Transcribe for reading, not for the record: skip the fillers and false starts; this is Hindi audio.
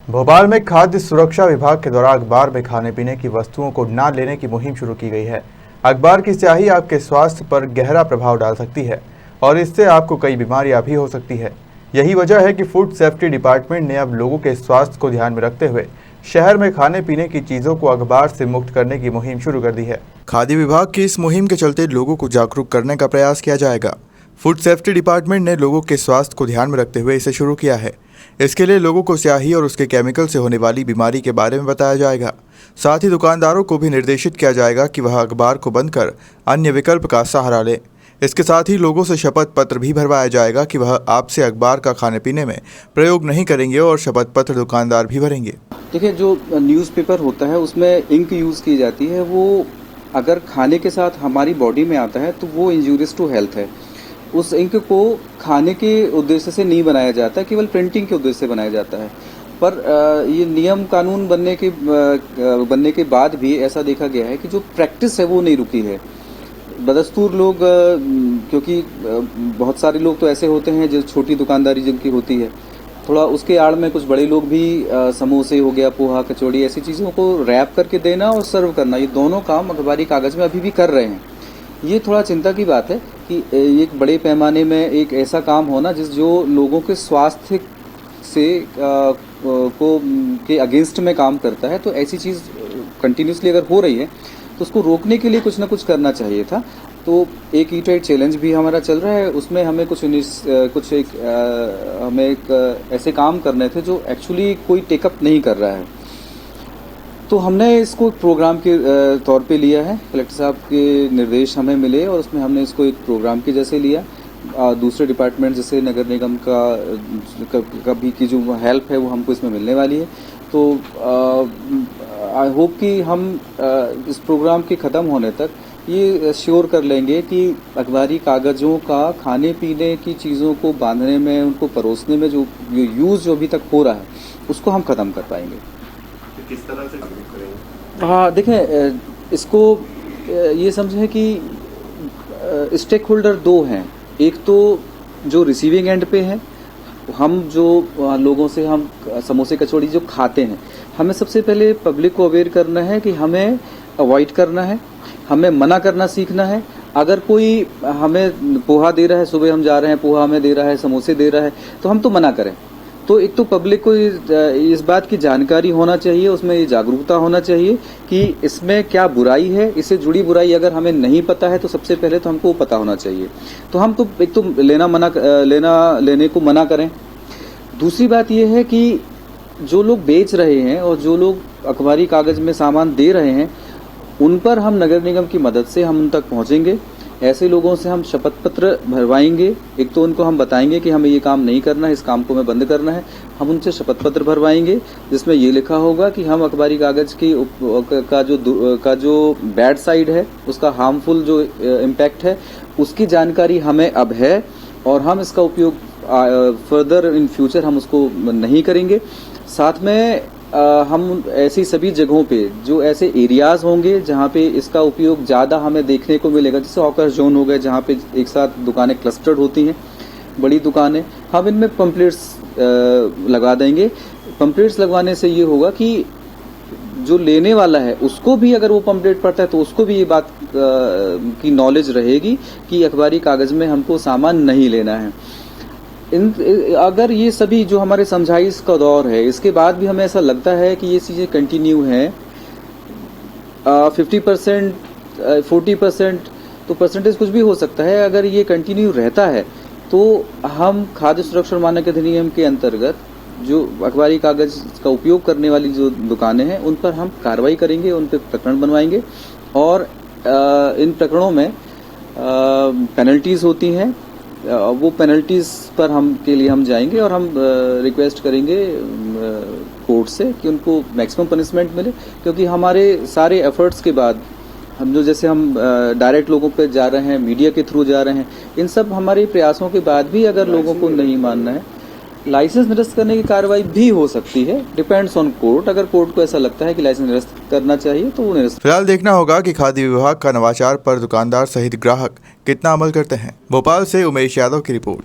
भोपाल में खाद्य सुरक्षा विभाग के द्वारा अखबार में खाने पीने की वस्तुओं को न लेने की मुहिम शुरू की गई है। अखबार की स्याही आपके स्वास्थ्य पर गहरा प्रभाव डाल सकती है और इससे आपको कई बीमारियां भी हो सकती है। यही वजह है कि फूड सेफ्टी डिपार्टमेंट ने अब लोगों के स्वास्थ्य को ध्यान में रखते हुए शहर में खाने पीने की चीज़ों को अखबार से मुक्त करने की मुहिम शुरू कर दी है। खाद्य विभाग की इस मुहिम के चलते लोगों को जागरूक करने का प्रयास किया जाएगा। फूड सेफ्टी डिपार्टमेंट ने लोगों के स्वास्थ्य को ध्यान में रखते हुए इसे शुरू किया है। इसके लिए लोगों को स्याही और उसके केमिकल से होने वाली बीमारी के बारे में बताया जाएगा। साथ ही दुकानदारों को भी निर्देशित किया जाएगा कि वह अखबार को बंद कर अन्य विकल्प का सहारा लें। इसके साथ ही लोगों से शपथ पत्र भी भरवाया जाएगा कि वह आपसे अखबार का खाने पीने में प्रयोग नहीं करेंगे और शपथ पत्र दुकानदार भी भरेंगे। देखिए, जो न्यूज़पेपर होता है उसमें इंक यूज़ की जाती है, वो अगर खाने के साथ हमारी बॉडी में आता है तो वो इंजूरियस टू हेल्थ है। उस इंक को खाने के उद्देश्य से नहीं बनाया जाता, केवल प्रिंटिंग के उद्देश्य से बनाया जाता है। पर ये नियम कानून बनने के बाद भी ऐसा देखा गया है कि जो प्रैक्टिस है वो नहीं रुकी है। बदस्तूर लोग, क्योंकि बहुत सारे लोग तो ऐसे होते हैं जो छोटी दुकानदारी जिनकी होती है, थोड़ा उसके आड़ में कुछ बड़े लोग भी समोसे हो गया, पोहा, कचौड़ी, ऐसी चीज़ों को रैप करके देना और सर्व करना, ये दोनों काम अखबारी कागज़ में अभी भी कर रहे हैं। ये थोड़ा चिंता की बात है कि एक बड़े पैमाने में एक ऐसा काम होना जो लोगों के स्वास्थ्य से के अगेंस्ट में काम करता है। तो ऐसी चीज़ कंटिन्यूसली अगर हो रही है तो उसको रोकने के लिए कुछ ना कुछ करना चाहिए था। तो एक ईट राइट चैलेंज भी हमारा चल रहा है, उसमें हमें हमें ऐसे काम करने थे जो एक्चुअली कोई टेकअप नहीं कर रहा है। तो हमने इसको एक प्रोग्राम के तौर पे लिया है। कलेक्टर साहब के निर्देश हमें मिले और उसमें हमने इसको एक प्रोग्राम के जैसे लिया। दूसरे डिपार्टमेंट जैसे नगर निगम का भी की जो हेल्प है वो हमको इसमें मिलने वाली है। तो आई होप कि हम इस प्रोग्राम के ख़त्म होने तक ये श्योर कर लेंगे कि अखबारी कागज़ों का खाने पीने की चीज़ों को बांधने में, उनको परोसने में जो यूज़ जो अभी तक हो रहा है उसको हम ख़त्म कर पाएंगे। किस तरह से करेंगे? हाँ, देखें, इसको ये समझें कि स्टेक होल्डर दो हैं। एक तो जो रिसीविंग एंड पे है, हम जो लोगों से हम समोसे कचौड़ी जो खाते हैं, हमें सबसे पहले पब्लिक को अवेयर करना है कि हमें अवॉइड करना है, हमें मना करना सीखना है। अगर कोई हमें पोहा दे रहा है, सुबह हम जा रहे हैं, पोहा हमें दे रहा है, समोसे दे रहा है, तो हम तो मना करें। तो एक तो पब्लिक को इस बात की जानकारी होना चाहिए, उसमें ये जागरूकता होना चाहिए कि इसमें क्या बुराई है। इससे जुड़ी बुराई अगर हमें नहीं पता है तो सबसे पहले तो हमको पता होना चाहिए। तो हम तो एक तो लेने को मना करें। दूसरी बात ये है कि जो लोग बेच रहे हैं और जो लोग अखबारी कागज में सामान दे रहे हैं, उन पर हम नगर निगम की मदद से हम उन तक पहुंचेंगे। ऐसे लोगों से हम शपथ पत्र भरवाएंगे। एक तो उनको हम बताएंगे कि हमें ये काम नहीं करना है, इस काम को हमें बंद करना है। हम उनसे शपथ पत्र भरवाएंगे जिसमें ये लिखा होगा कि हम अखबारी कागज की का जो बैड साइड है, उसका हार्मफुल जो इम्पैक्ट है, उसकी जानकारी हमें अब है और हम इसका उपयोग फर्दर इन फ्यूचर हम उसको नहीं करेंगे। साथ में हम ऐसी सभी जगहों पे जो ऐसे एरियाज होंगे जहाँ पे इसका उपयोग ज़्यादा हमें देखने को मिलेगा, जैसे हॉकर जोन हो गए जहाँ पे एक साथ दुकानें क्लस्टर्ड होती हैं, बड़ी दुकानें, हम इनमें पम्पलेट्स लगा देंगे। पम्पलेट्स लगवाने से ये होगा कि जो लेने वाला है उसको भी अगर वो पम्पलेट पढ़ता है तो उसको भी ये बात की नॉलेज रहेगी कि अखबारी कागज में हमको सामान नहीं लेना है। अगर ये सभी जो हमारे समझाइश का दौर है, इसके बाद भी हमें ऐसा लगता है कि ये चीज़ें कंटिन्यू हैं, 50%, 40%, तो परसेंटेज कुछ भी हो सकता है। अगर ये कंटिन्यू रहता है तो हम खाद्य सुरक्षा और मानक अधिनियम के अंतर्गत जो अखबारी कागज का उपयोग करने वाली जो दुकानें हैं उन पर हम कार्रवाई करेंगे, उन पर प्रकरण बनवाएंगे और इन प्रकरणों में पेनल्टीज होती हैं। वो पेनल्टीज पर हम जाएंगे और हम रिक्वेस्ट करेंगे कोर्ट से कि उनको मैक्सिमम पनिशमेंट मिले, क्योंकि हमारे सारे एफर्ट्स के बाद हम डायरेक्ट लोगों पे जा रहे हैं, मीडिया के थ्रू जा रहे हैं, इन सब हमारे प्रयासों के बाद भी अगर लोगों को नहीं मानना है, लाइसेंस निरस्त करने की कार्रवाई भी हो सकती है। Depends on court. अगर कोर्ट को ऐसा लगता है कि लाइसेंस निरस्त करना चाहिए तो वो निरस्त। फिलहाल देखना होगा कि खाद्य विभाग का नवाचार पर दुकानदार सहित ग्राहक कितना अमल करते हैं। भोपाल से उमेश यादव की रिपोर्ट।